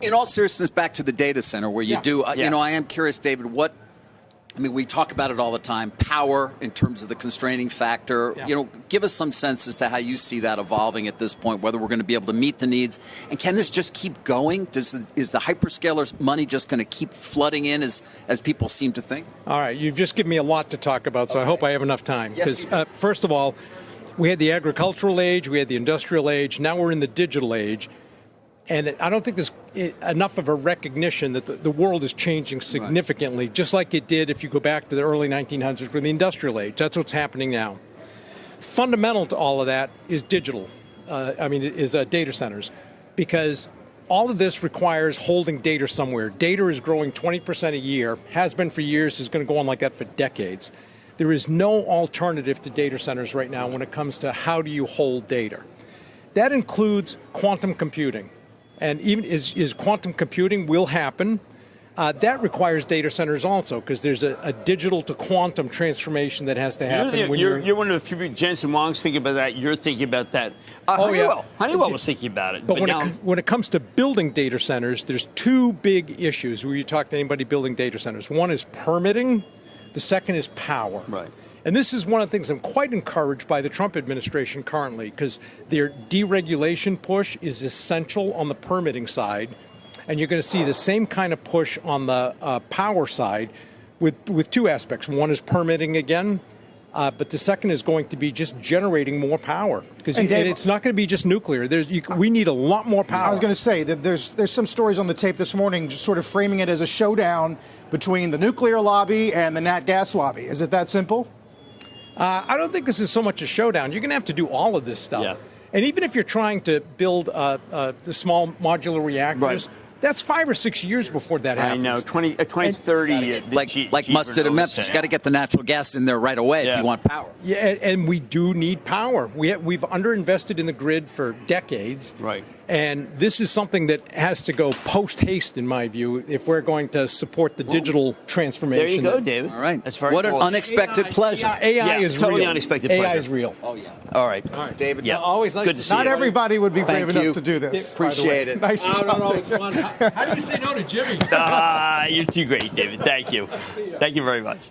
In all seriousness, back to the data center where you do, you know, I am curious, David, we talk about it all the time, power in terms of the constraining factor. You know, give us some sense as to how you see that evolving at this point, whether we're going to be able to meet the needs. And can this just keep going? Is the hyperscalers' money just going to keep flooding in as people seem to think? All right, you've just given me a lot to talk about, so I hope I have enough time. Because first of all, we had the agricultural age, we had the industrial age, now we're in the digital age. And I don't think there's enough of a recognition that the world is changing significantly, just like it did if you go back to the early 1900s with the industrial age. That's what's happening now. Fundamental to all of that is digital, is data centers, because all of this requires holding data somewhere. Data is growing 20% a year, has been for years, is going to go on like that for decades. There is no alternative to data centers right now when it comes to how do you hold data. That includes quantum computing. And even as quantum computing will happen, that requires data centers also, because there's a digital to quantum transformation that has to happen. You're one of the few. Jensen Huang's thinking about that. You're thinking about that. Honeywell was thinking about it. But when it comes to building data centers, there's two big issues where you talk to anybody building data centers. One is permitting. The second is power. Right. And this is one of the things I'm quite encouraged by the Trump administration currently, because their deregulation push is essential on the permitting side. And you're going to see the same kind of push on the power side with two aspects. One is permitting again, but the second is going to be just generating more power. Because it's not going to be just nuclear. We need a lot more power. I was going to say that there's some stories on the tape this morning just sort of framing it as a showdown between the nuclear lobby and the nat gas lobby. Is it that simple? I don't think this is so much a showdown. You're going to have to do all of this stuff. Yeah. And even if you're trying to build the small modular reactors, that's 5 or 6 years before that happens. I know, 2030. Like Mustard and Memphis, got to get the natural gas in there right away if you want power. Yeah, and we do need power. We've underinvested in the grid for decades. Right. And this is something that has to go post-haste, in my view, if we're going to support the digital transformation. There you go, David. All right. That's very What an unexpected pleasure. AI is totally real. unexpected pleasure. AI is real. Oh, yeah. All right. David. Yeah. Always nice Good to see you. Not everybody would be brave enough to do this. Appreciate it. Nice job. It's fun. How do you say no to Jimmy? You're too great, David. Thank you. Thank you very much.